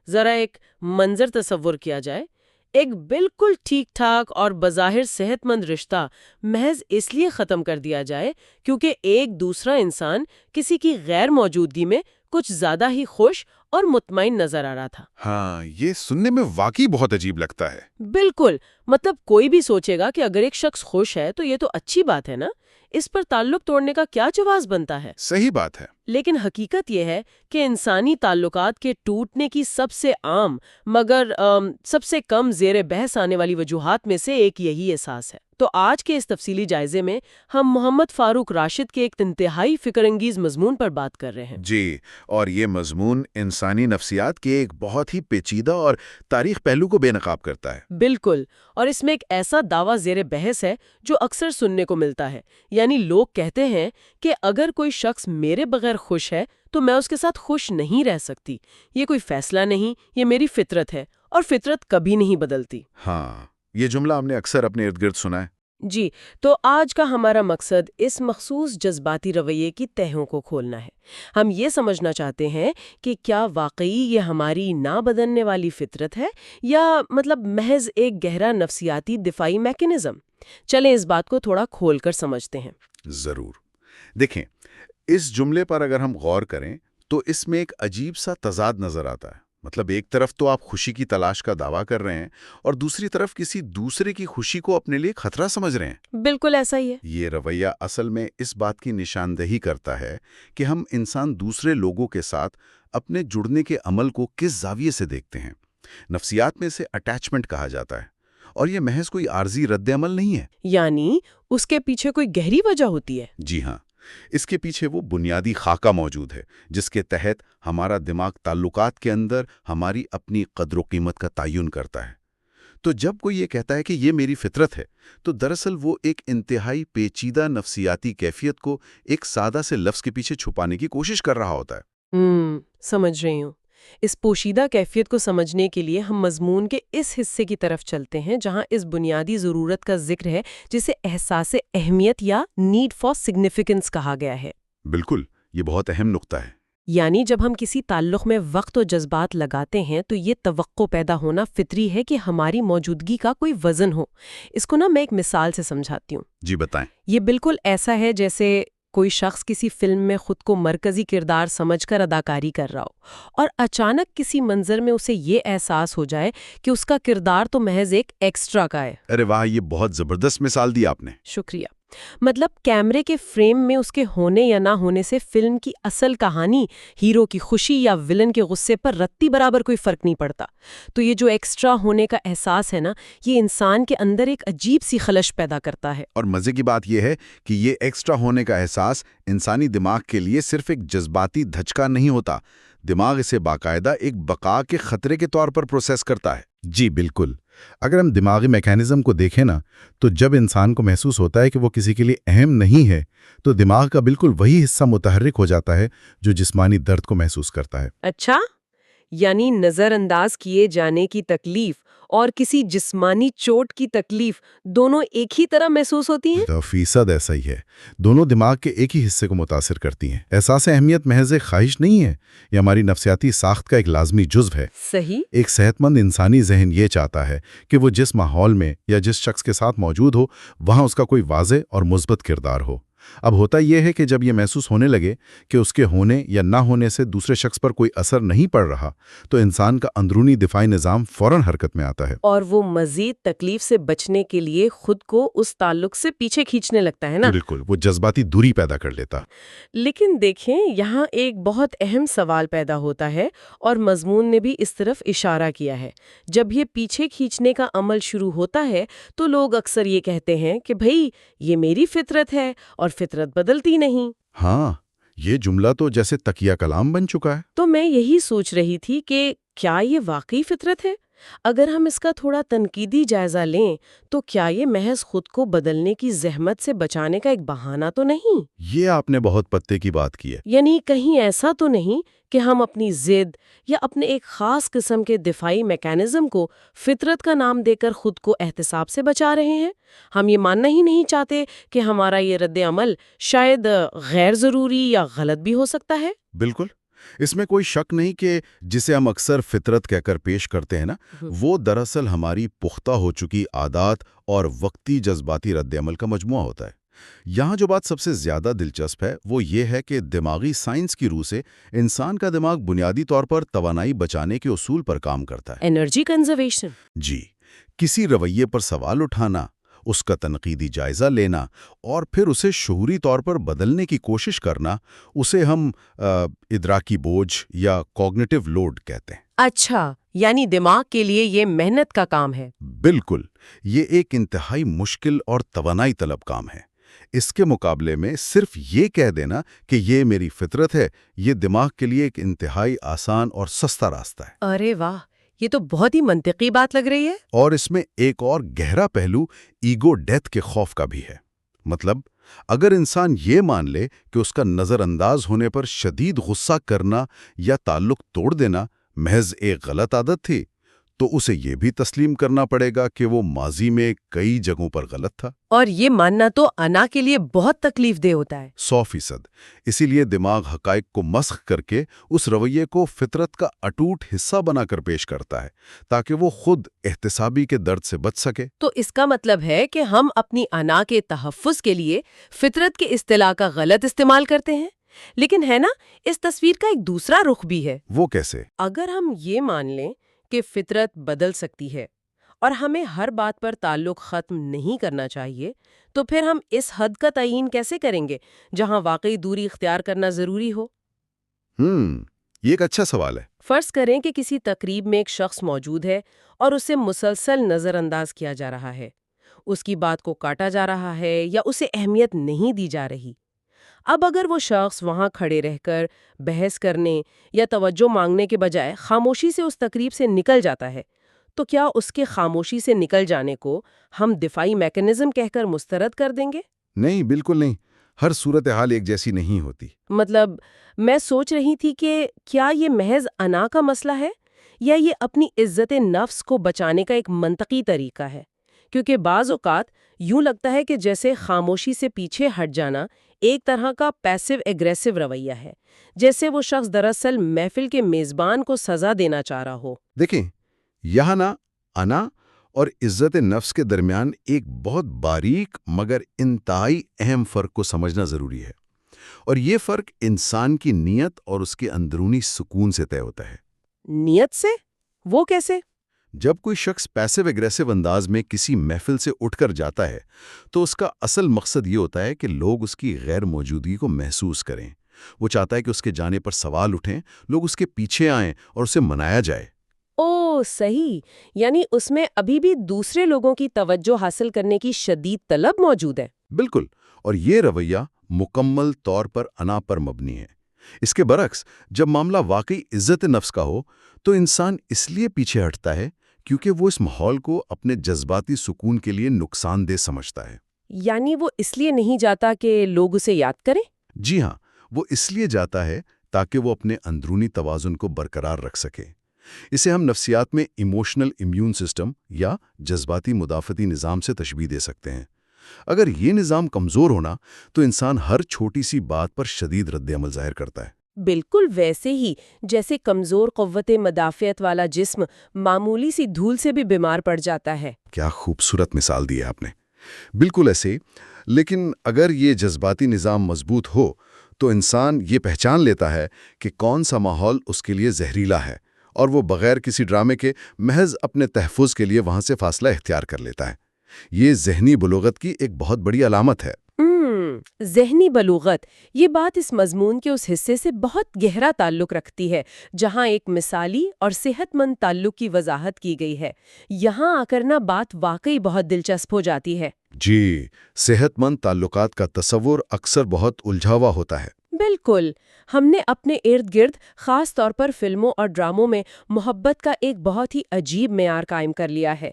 ذرا ایک منظر تصور کیا جائے، ایک بالکل ٹھیک ٹھاک اور بظاہر صحت مند رشتہ محض اس لیے ختم کر دیا جائے کیونکہ ایک دوسرا انسان کسی کی غیر موجودگی میں کچھ زیادہ ہی خوش اور مطمئن نظر آ رہا تھا۔ ہاں، یہ سننے میں واقعی بہت عجیب لگتا ہے۔ بالکل، مطلب کوئی بھی سوچے گا کہ اگر ایک شخص خوش ہے تو یہ تو اچھی بات ہے نا، اس پر تعلق توڑنے کا کیا جواز بنتا ہے؟ صحیح بات ہے۔ لیکن حقیقت یہ ہے کہ انسانی تعلقات کے ٹوٹنے کی سب سے عام مگر سب سے کم زیر بحث آنے والی وجوہات میں سے ایک یہی احساس ہے۔ تو آج کے اس تفصیلی جائزے میں ہم محمد فاروق راشد کے ایک انتہائی فکر انگیز مضمون پر بات کر رہے ہیں۔ جی، اور یہ مضمون انسانی نفسیات کے ایک بہت ہی پیچیدہ اور تاریخ پہلو کو بے نقاب کرتا ہے۔ بالکل، اور اس میں ایک ایسا دعویٰ زیر بحث ہے جو اکثر سننے کو ملتا ہے، یعنی لوگ کہتے ہیں کہ اگر کوئی شخص میرے بغیر خوش ہے تو میں اس کے ساتھ خوش نہیں رہ سکتی، یہ کوئی فیصلہ نہیں، یہ میری فطرت ہے، اور فطرت کبھی نہیں بدلتی۔ ہاں، یہ جملہ ہم نے اکثر اپنے ارد گرد سنا ہے۔ جی، تو آج کا ہمارا مقصد اس مخصوص جذباتی رویے کی تہوں کو کھولنا ہے۔ ہم یہ سمجھنا چاہتے ہیں کہ کیا واقعی یہ ہماری نہ بدلنے والی فطرت ہے یا محض ایک گہرا نفسیاتی دفاعی میکینزم۔ چلیں اس بات کو تھوڑا کھول کر سمجھتے ہیں۔ ضرور۔ دیکھیں، اس جملے پر اگر ہم غور کریں تو اس میں ایک عجیب سا تضاد نظر آتا ہے۔ مطلب ایک طرف تو آپ خوشی کی تلاش کا دعویٰ کر رہے ہیں اور دوسری طرف کسی دوسرے کی خوشی کو اپنے لیے خطرہ سمجھ رہے ہیں۔ بالکل ایسا ہی ہے۔ یہ رویہ اصل میں اس بات کی نشاندہی کرتا ہے کہ ہم انسان دوسرے لوگوں کے ساتھ اپنے جڑنے کے عمل کو کس زاویے سے دیکھتے ہیں۔ نفسیات میں اسے اٹیچمنٹ کہا جاتا ہے، اور یہ محض کوئی عارضی رد عمل نہیں ہے۔ یعنی اس کے پیچھے کوئی گہری وجہ ہوتی ہے۔ جی ہاں، اس کے پیچھے وہ بنیادی خاکہ موجود ہے جس کے تحت ہمارا دماغ تعلقات کے اندر ہماری اپنی قدر و قیمت کا تعین کرتا ہے۔ تو جب کوئی یہ کہتا ہے کہ یہ میری فطرت ہے، تو دراصل وہ ایک انتہائی پیچیدہ نفسیاتی کیفیت کو ایک سادہ سے لفظ کے پیچھے چھپانے کی کوشش کر رہا ہوتا ہے۔ سمجھ رہی ہوں۔ اس پوشیدہ کیفیت کو سمجھنے کے لیے ہم مضمون کے اس حصے کی طرف چلتے ہیں جہاں اس بنیادی ضرورت کا ذکر ہے جسے احساس اہمیت یا نیڈ فار سگنیفیکنس کہا گیا ہے۔ بالکل، یہ بہت اہم نقطہ ہے۔ یعنی جب ہم کسی تعلق میں وقت و جذبات لگاتے ہیں تو یہ توقع پیدا ہونا فطری ہے کہ ہماری موجودگی کا کوئی وزن ہو۔ اس کو میں ایک مثال سے سمجھاتی ہوں۔ جی بتائیں۔ یہ بالکل ایسا ہے جیسے کوئی شخص کسی فلم میں خود کو مرکزی کردار سمجھ کر اداکاری کر رہا ہو اور اچانک کسی منظر میں اسے یہ احساس ہو جائے کہ اس کا کردار تو محض ایک ایکسٹرا کا ہے۔ ارے واہ، یہ بہت زبردست مثال دی آپ نے۔ شکریہ۔ مطلب کیمرے کے فریم میں اس کے ہونے یا نہ ہونے سے فلم کی اصل کہانی، ہیرو کی خوشی یا ولن کے غصے پر رتی برابر کوئی فرق نہیں پڑتا۔ تو یہ جو ایکسٹرا ہونے کا احساس ہے نا، یہ انسان کے اندر ایک عجیب سی خلش پیدا کرتا ہے۔ اور مزے کی بات یہ ہے کہ یہ ایکسٹرا ہونے کا احساس انسانی دماغ کے لیے صرف ایک جذباتی دھچکا نہیں ہوتا، دماغ اسے باقاعدہ ایک بقا کے خطرے کے طور پر پروسیس کرتا ہے۔ جی بالکل، اگر ہم دماغی میکینزم کو دیکھیں نا، تو جب انسان کو محسوس ہوتا ہے کہ وہ کسی کے لیے اہم نہیں ہے تو دماغ کا بالکل وہی حصہ متحرک ہو جاتا ہے جو جسمانی درد کو محسوس کرتا ہے۔ اچھا، یعنی نظر انداز کیے جانے کی تکلیف اور کسی جسمانی چوٹ کی تکلیف دونوں ایک ہی طرح محسوس ہوتی ہیں؟ 100% ایسا ہی ہے۔ دونوں دماغ کے ایک ہی حصے کو متاثر کرتی ہیں۔ احساس اہمیت محض ایک خواہش نہیں ہے، یہ ہماری نفسیاتی ساخت کا ایک لازمی جزو ہے۔ صحیح۔ ایک صحت مند انسانی ذہن یہ چاہتا ہے کہ وہ جس ماحول میں یا جس شخص کے ساتھ موجود ہو، وہاں اس کا کوئی واضح اور مثبت کردار ہو۔ اب ہوتا یہ ہے کہ جب یہ محسوس ہونے لگے کہ اس کے ہونے یا نہ ہونے سے دوسرے شخص پر کوئی اثر نہیں پڑ رہا، تو انسان کا اندرونی دفاعی نظام فوراً حرکت میں آتا ہے، اور وہ مزید تکلیف سے بچنے کے لیے خود کو اس تعلق سے پیچھے کھینچنے لگتا ہے نا۔ بالکل، وہ جذباتی دوری پیدا کر لیتا۔ لیکن دیکھیں، یہاں ایک بہت اہم سوال پیدا ہوتا ہے اور مضمون نے بھی اس طرف اشارہ کیا ہے۔ جب یہ پیچھے کھینچنے کا عمل شروع ہوتا ہے تو لوگ اکثر یہ کہتے ہیں کہ بھئی یہ میری فطرت ہے اور فطرت بدلتی نہیں۔ ہاں، یہ جملہ تو جیسے تکیہ کلام بن چکا ہے۔ تو میں یہی سوچ رہی تھی کہ کیا یہ واقعی فطرت ہے؟ اگر ہم اس کا تھوڑا تنقیدی جائزہ لیں تو کیا یہ محض خود کو بدلنے کی زحمت سے بچانے کا ایک بہانہ تو نہیں؟ یہ آپ نے بہت پتے کی بات کی ہے۔ یعنی کہیں ایسا تو نہیں کہ ہم اپنی ضد یا اپنے ایک خاص قسم کے دفاعی میکینزم کو فطرت کا نام دے کر خود کو احتساب سے بچا رہے ہیں؟ ہم یہ ماننا ہی نہیں چاہتے کہ ہمارا یہ رد عمل شاید غیر ضروری یا غلط بھی ہو سکتا ہے؟ بالکل، اس میں کوئی شک نہیں کہ جسے ہم اکثر فطرت کہہ کر پیش کرتے ہیں نا، وہ دراصل ہماری پختہ ہو چکی عادات اور وقتی جذباتی رد عمل کا مجموعہ ہوتا ہے۔ یہاں جو بات سب سے زیادہ دلچسپ ہے وہ یہ ہے کہ دماغی سائنس کی روح سے انسان کا دماغ بنیادی طور پر توانائی بچانے کے اصول پر کام کرتا ہے۔ Energy conservation. جی، کسی رویے پر سوال اٹھانا، اس کا تنقیدی جائزہ لینا اور پھر اسے شعوری طور پر بدلنے کی کوشش کرنا، اسے ہم ادراکی بوجھ یا کوگنیٹو لوڈ کہتے ہیں۔ اچھا، یعنی دماغ کے لیے یہ محنت کا کام ہے۔ بالکل، یہ ایک انتہائی مشکل اور توانائی طلب کام ہے۔ اس کے مقابلے میں صرف یہ کہہ دینا کہ یہ میری فطرت ہے، یہ دماغ کے لیے ایک انتہائی آسان اور سستا راستہ ہے۔ ارے واہ، یہ تو بہت ہی منطقی بات لگ رہی ہے۔ اور اس میں ایک اور گہرا پہلو ایگو ڈیتھ کے خوف کا بھی ہے۔ مطلب، اگر انسان یہ مان لے کہ اس کا نظر انداز ہونے پر شدید غصہ کرنا یا تعلق توڑ دینا محض ایک غلط عادت تھی، تو اسے یہ بھی تسلیم کرنا پڑے گا کہ وہ ماضی میں کئی جگہوں پر غلط تھا۔ اور یہ ماننا تو انا کے لیے بہت تکلیف دہ ہوتا ہے۔ 100%۔ اسی لیے دماغ حقائق کو مسخ کر کے اس رویے کو فطرت کا اٹوٹ حصہ بنا کر پیش کرتا ہے تاکہ وہ خود احتسابی کے درد سے بچ سکے۔ تو اس کا مطلب ہے کہ ہم اپنی انا کے تحفظ کے لیے فطرت کے اصطلاح کا غلط استعمال کرتے ہیں۔ لیکن ہے نا، اس تصویر کا ایک دوسرا رخ بھی ہے۔ وہ کیسے؟ اگر ہم یہ مان لیں کہ فطرت بدل سکتی ہے اور ہمیں ہر بات پر تعلق ختم نہیں کرنا چاہیے، تو پھر ہم اس حد کا تعین کیسے کریں گے جہاں واقعی دوری اختیار کرنا ضروری ہو؟ یہ ایک اچھا سوال ہے۔ فرض کریں کہ کسی تقریب میں ایک شخص موجود ہے اور اسے مسلسل نظر انداز کیا جا رہا ہے، اس کی بات کو کاٹا جا رہا ہے یا اسے اہمیت نہیں دی جا رہی۔ اب اگر وہ شخص وہاں کھڑے رہ کر بحث کرنے یا توجہ مانگنے کے بجائے خاموشی سے اس تقریب سے نکل جاتا ہے، تو کیا اس کے خاموشی سے نکل جانے کو ہم دفاعی میکانزم کہہ کر مسترد کر دیں گے؟ نہیں، بالکل نہیں۔ ہر صورتحال ایک جیسی نہیں ہوتی۔ مطلب، میں سوچ رہی تھی کہ کیا یہ محض انا کا مسئلہ ہے یا یہ اپنی عزت نفس کو بچانے کا ایک منطقی طریقہ ہے؟ کیونکہ بعض اوقات یوں لگتا ہے کہ جیسے خاموشی سے پیچھے ہٹ جانا ایک طرح کا پیسو ایگریسو رویہ ہے، جیسے وہ شخص دراصل محفل کے میزبان کو سزا دینا چاہ رہا ہو۔ دیکھیں، یہاں نا انا اور عزت نفس کے درمیان ایک بہت باریک مگر انتہائی اہم فرق کو سمجھنا ضروری ہے، اور یہ فرق انسان کی نیت اور اس کے اندرونی سکون سے طے ہوتا ہے۔ نیت سے؟ وہ کیسے؟ جب کوئی شخص پیسو ایگریسو انداز میں کسی محفل سے اٹھ کر جاتا ہے تو اس کا اصل مقصد یہ ہوتا ہے کہ لوگ اس کی غیر موجودگی کو محسوس کریں۔ وہ چاہتا ہے کہ اس کے جانے پر سوال اٹھیں، لوگ اس کے پیچھے آئیں اور اسے منایا جائے۔ اوہ صحیح، یعنی اس میں ابھی بھی دوسرے لوگوں کی توجہ حاصل کرنے کی شدید طلب موجود ہے۔ بالکل، اور یہ رویہ مکمل طور پر انا پر مبنی ہے۔ اس کے برعکس، جب معاملہ واقعی عزت نفس کا ہو تو انسان اس لیے پیچھے ہٹتا ہے کیونکہ وہ اس ماحول کو اپنے جذباتی سکون کے لیے نقصان دہ سمجھتا ہے۔ یعنی وہ اس لیے نہیں جاتا کہ لوگ اسے یاد کریں؟ جی ہاں، وہ اس لیے جاتا ہے تاکہ وہ اپنے اندرونی توازن کو برقرار رکھ سکے۔ اسے ہم نفسیات میں ایموشنل امیون سسٹم یا جذباتی مدافعتی نظام سے تشبیہ دے سکتے ہیں۔ اگر یہ نظام کمزور ہونا تو انسان ہر چھوٹی سی بات پر شدید رد عمل ظاہر کرتا ہے۔ بالکل ویسے ہی جیسے کمزور قوت مدافعت والا جسم معمولی سی دھول سے بھی بیمار پڑ جاتا ہے۔ کیا خوبصورت مثال دی ہے آپ نے۔ بالکل ایسے، لیکن اگر یہ جذباتی نظام مضبوط ہو تو انسان یہ پہچان لیتا ہے کہ کون سا ماحول اس کے لیے زہریلا ہے، اور وہ بغیر کسی ڈرامے کے محض اپنے تحفظ کے لیے وہاں سے فاصلہ اختیار کر لیتا ہے۔ یہ ذہنی بلوغت کی ایک بہت بڑی علامت ہے۔ ذہنی بلوغت، یہ بات اس مضمون کے اس حصے سے بہت گہرا تعلق رکھتی ہے جہاں ایک مثالی اور صحت مند تعلق کی وضاحت کی گئی ہے۔ یہاں آ کر نا بات واقعی بہت دلچسپ ہو جاتی ہے۔ جی، صحت مند تعلقات کا تصور اکثر بہت الجھا ہوا ہوتا ہے۔ بالکل، ہم نے اپنے ارد گرد خاص طور پر فلموں اور ڈراموں میں محبت کا ایک بہت ہی عجیب معیار قائم کر لیا ہے۔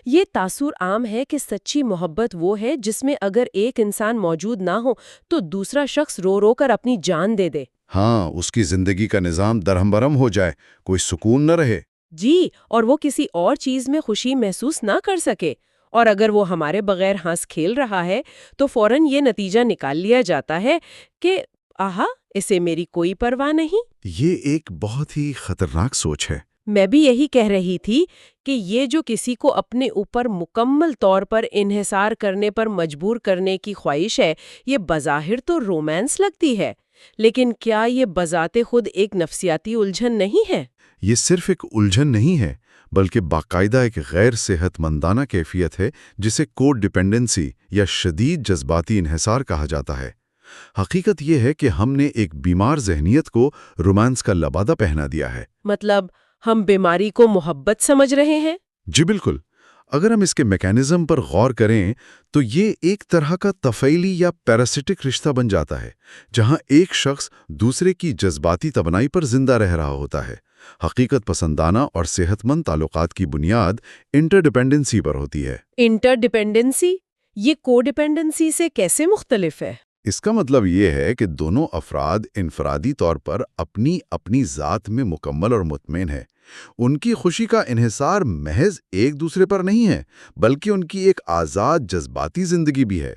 یہ تاثر عام ہے کہ سچی محبت وہ ہے جس میں اگر ایک انسان موجود نہ ہو تو دوسرا شخص رو رو کر اپنی جان دے دے۔ ہاں، اس کی زندگی کا نظام درہم برہم ہو جائے، کوئی سکون نہ رہے۔ جی، اور وہ کسی اور چیز میں خوشی محسوس نہ کر سکے، اور اگر وہ ہمارے بغیر ہنس کھیل رہا ہے تو فوراً یہ نتیجہ نکال لیا جاتا ہے کہ آہا، اسے میری کوئی پرواہ نہیں؟ یہ ایک بہت ہی خطرناک سوچ ہے۔ میں بھی یہی کہہ رہی تھی کہ یہ جو کسی کو اپنے اوپر مکمل طور پر انحصار کرنے پر مجبور کرنے کی خواہش ہے، یہ بظاہر تو رومانس لگتی ہے، لیکن کیا یہ بذات خود ایک نفسیاتی الجھن نہیں ہے؟ یہ صرف ایک الجھن نہیں ہے، بلکہ باقاعدہ ایک غیر صحت مندانہ کیفیت ہے جسے کوڈ ڈیپینڈنسی یا شدید جذباتی انحصار کہا جاتا ہے۔ حقیقت یہ ہے کہ ہم نے ایک بیمار ذہنیت کو رومانس کا لبادہ پہنا دیا ہے۔ مطلب ہم بیماری کو محبت سمجھ رہے ہیں؟ جی بالکل۔ اگر ہم اس کے میکینزم پر غور کریں تو یہ ایک طرح کا طفیلی یا پیراسٹک رشتہ بن جاتا ہے، جہاں ایک شخص دوسرے کی جذباتی توانائی پر زندہ رہ رہا ہوتا ہے۔ حقیقت پسندانہ اور صحت مند تعلقات کی بنیاد انٹرڈیپینڈنسی پر ہوتی ہے۔ انٹر ڈیپینڈنسی یہ کو ڈیپینڈنسی سے کیسے مختلف ہے؟ اس کا مطلب یہ ہے کہ دونوں افراد انفرادی طور پر اپنی ذات میں مکمل اور مطمئن ہیں۔ ان کی خوشی کا انحصار محض ایک دوسرے پر نہیں ہے، بلکہ ان کی ایک آزاد جذباتی زندگی بھی ہے۔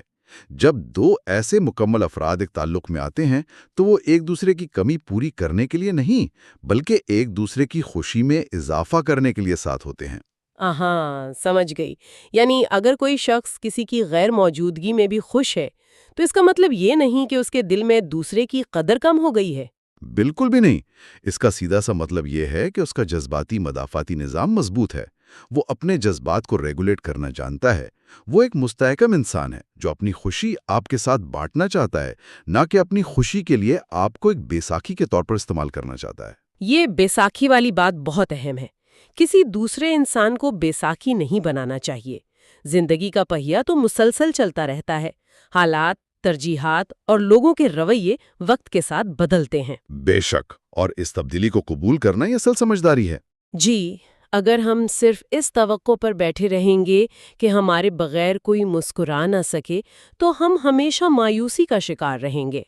جب دو ایسے مکمل افراد ایک تعلق میں آتے ہیں تو وہ ایک دوسرے کی کمی پوری کرنے کے لیے نہیں، بلکہ ایک دوسرے کی خوشی میں اضافہ کرنے کے لیے ساتھ ہوتے ہیں۔ ہاں، سمجھ گئی۔ یعنی اگر کوئی شخص کسی کی غیر موجودگی میں بھی خوش ہے تو اس کا مطلب یہ نہیں کہ اس کے دل میں دوسرے کی قدر کم ہو گئی ہے۔ بالکل بھی نہیں۔ اس کا سیدھا سا مطلب یہ ہے کہ اس کا جذباتی مدافعاتی نظام مضبوط ہے۔ وہ اپنے جذبات کو ریگولیٹ کرنا جانتا ہے۔ وہ ایک مستحکم انسان ہے جو اپنی خوشی آپ کے ساتھ بانٹنا چاہتا ہے، نہ کہ اپنی خوشی کے لیے آپ کو ایک بیساکھی کے طور پر استعمال کرنا چاہتا ہے۔ یہ بیساکھی والی بات بہت اہم ہے۔ کسی دوسرے انسان کو بیساکھی نہیں بنانا چاہیے۔ زندگی کا پہیہ تو مسلسل چلتا رہتا ہے۔ حالات، ترجیحات اور لوگوں کے رویے وقت کے ساتھ بدلتے ہیں۔ بے شک، اور اس تبدیلی کو قبول کرنا یہ اصل سمجھداری ہے۔ جی، اگر ہم صرف اس توقع پر بیٹھے رہیں گے کہ ہمارے بغیر کوئی مسکرا نہ سکے تو ہم ہمیشہ مایوسی کا شکار رہیں گے۔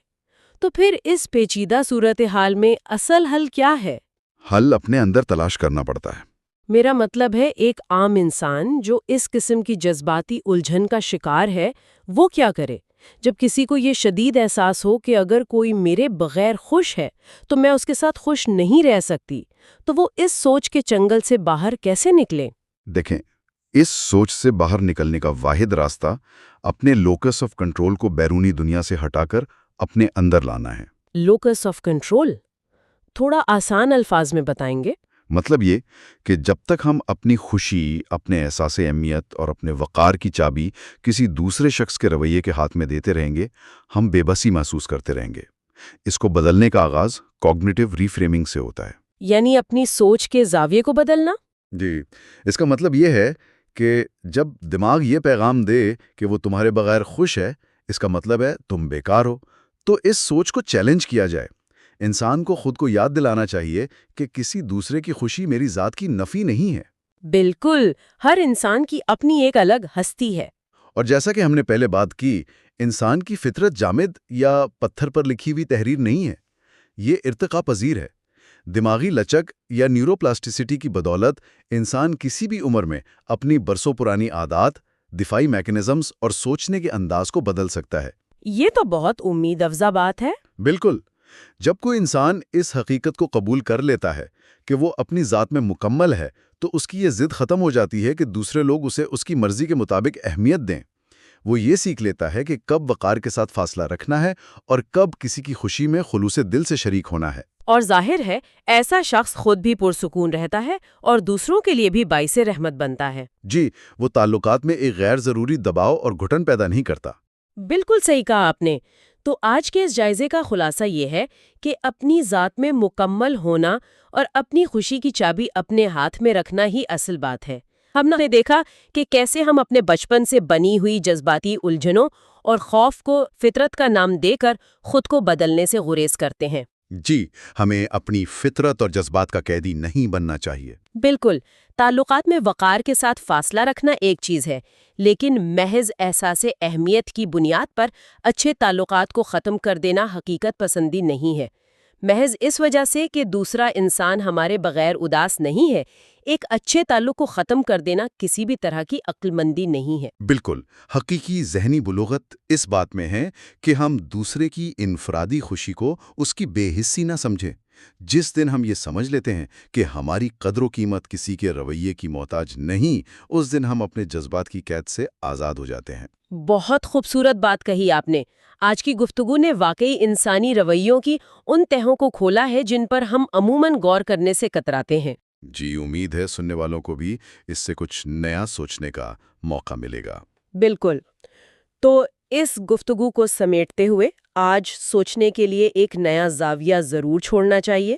تو پھر اس پیچیدہ صورتحال میں اصل حل کیا ہے؟ حل اپنے اندر تلاش کرنا پڑتا ہے۔ میرا مطلب ہے ایک عام انسان جو اس قسم کی جذباتی الجھن کا شکار ہے، وہ کیا کرے جب کسی کو یہ شدید احساس ہو کہ اگر کوئی میرے بغیر خوش ہے تو میں اس کے ساتھ خوش نہیں رہ سکتی، تو وہ اس سوچ کے چنگل سے باہر کیسے نکلے؟ دیکھیں، اس سوچ سے باہر نکلنے کا واحد راستہ اپنے لوکس آف کنٹرول کو بیرونی دنیا سے ہٹا کر اپنے اندر لانا ہے۔ Locus of control? تھوڑا آسان الفاظ میں بتائیں گے؟ مطلب یہ کہ جب تک ہم اپنی خوشی، اپنے احساس اہمیت اور اپنے وقار کی چابی کسی دوسرے شخص کے رویے کے ہاتھ میں دیتے رہیں گے، ہم بے بسی محسوس کرتے رہیں گے۔ اس کو بدلنے کا آغاز کوگنیٹو ری فریمنگ سے ہوتا ہے۔ یعنی اپنی سوچ کے زاویے کو بدلنا؟ جی، اس کا مطلب یہ ہے کہ جب دماغ یہ پیغام دے کہ وہ تمہارے بغیر خوش ہے، اس کا مطلب ہے تم بیکار ہو، تو اس سوچ کو چیلنج کیا جائے۔ انسان کو خود کو یاد دلانا چاہیے کہ کسی دوسرے کی خوشی میری ذات کی نفی نہیں ہے۔ بالکل، ہر انسان کی اپنی ایک الگ ہستی ہے۔ اور جیسا کہ ہم نے پہلے بات کی، انسان کی فطرت جامد یا پتھر پر لکھی ہوئی تحریر نہیں ہے، یہ ارتقا پذیر ہے۔ دماغی لچک یا نیورو پلاسٹیسٹی کی بدولت انسان کسی بھی عمر میں اپنی برسوں پرانی عادات، دفاعی میکانزمز اور سوچنے کے انداز کو بدل سکتا ہے۔ یہ تو بہت امید افزا بات ہے۔ بالکل۔ جب کوئی انسان اس حقیقت کو قبول کر لیتا ہے کہ وہ اپنی ذات میں مکمل ہے، تو اس کی یہ ضد ختم ہو جاتی ہے کہ دوسرے لوگ اسے اس کی مرضی کے مطابق اہمیت دیں۔ وہ یہ سیکھ لیتا ہے کہ کب وقار کے ساتھ فاصلہ رکھنا ہے اور کب کسی کی خوشی میں خلوص دل سے شریک ہونا ہے۔ اور ظاہر ہے ایسا شخص خود بھی پرسکون رہتا ہے اور دوسروں کے لیے بھی باعث رحمت بنتا ہے۔ جی، وہ تعلقات میں ایک غیر ضروری دباؤ اور گھٹن پیدا نہیں کرتا۔ بالکل صحیح کہا آپ نے۔ تو آج کے اس جائزے کا خلاصہ یہ ہے کہ اپنی ذات میں مکمل ہونا اور اپنی خوشی کی چابی اپنے ہاتھ میں رکھنا ہی اصل بات ہے۔ ہم نے دیکھا کہ کیسے ہم اپنے بچپن سے بنی ہوئی جذباتی الجھنوں اور خوف کو فطرت کا نام دے کر خود کو بدلنے سے گریز کرتے ہیں۔ جی، ہمیں اپنی فطرت اور جذبات کا قیدی نہیں بننا چاہیے۔ بالکل، تعلقات میں وقار کے ساتھ فاصلہ رکھنا ایک چیز ہے، لیکن محض احساس اہمیت کی بنیاد پر اچھے تعلقات کو ختم کر دینا حقیقت پسندی نہیں ہے۔ محض اس وجہ سے کہ دوسرا انسان ہمارے بغیر اداس نہیں ہے، ایک اچھے تعلق کو ختم کر دینا کسی بھی طرح کی عقل مندی نہیں ہے۔ بالکل، حقیقی ذہنی بلوغت اس بات میں ہے کہ ہم دوسرے کی انفرادی خوشی کو اس کی بے حسی نہ سمجھیں۔ جس دن ہم یہ سمجھ لیتے ہیں کہ ہماری قدر و قیمت کسی کے رویے کی محتاج نہیں، اس دن ہم اپنے جذبات کی قید سے آزاد ہو جاتے ہیں۔ بہت خوبصورت بات کہی آپ نے۔ آج کی گفتگو نے واقعی انسانی رویوں کی ان تہوں کو کھولا ہے جن پر ہم عموماً غور کرنے سے کتراتے ہیں۔ جی، امید ہے سننے والوں کو بھی اس سے کچھ نیا سوچنے کا موقع ملے گا۔ بالکل۔ تو اس گفتگو کو سمیٹتے ہوئے آج سوچنے کے لیے ایک نیا زاویہ ضرور چھوڑنا چاہیے۔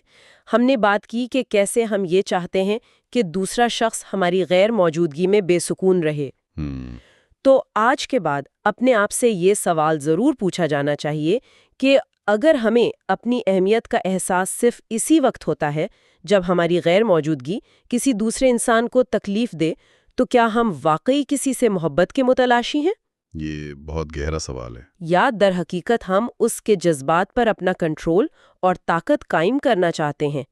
ہم نے بات کی کہ کیسے ہم یہ چاہتے ہیں کہ دوسرا شخص ہماری غیر موجودگی میں بے سکون رہے۔ تو آج کے بعد اپنے آپ سے یہ سوال ضرور پوچھا جانا چاہیے کہ اگر ہمیں اپنی اہمیت کا احساس صرف اسی وقت ہوتا ہے جب ہماری غیر موجودگی کسی دوسرے انسان کو تکلیف دے، تو کیا ہم واقعی کسی سے محبت کے متلاشی ہیں؟ یہ بہت گہرا سوال ہے۔ یا در حقیقت ہم اس کے جذبات پر اپنا کنٹرول اور طاقت قائم کرنا چاہتے ہیں؟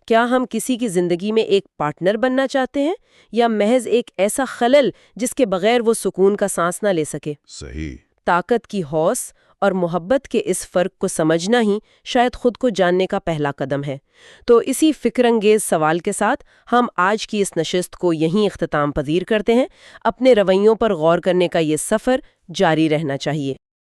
کیا ہم کسی کی زندگی میں ایک پارٹنر بننا چاہتے ہیں یا محض ایک ایسا خلل جس کے بغیر وہ سکون کا سانس نہ لے سکے؟ صحیح۔ طاقت کی حوص اور محبت کے اس فرق کو سمجھنا ہی شاید خود کو جاننے کا پہلا قدم ہے۔ تو اسی فکر انگیز سوال کے ساتھ ہم آج کی اس نشست کو یہیں اختتام پذیر کرتے ہیں۔ اپنے رویوں پر غور کرنے کا یہ سفر جاری رہنا چاہیے۔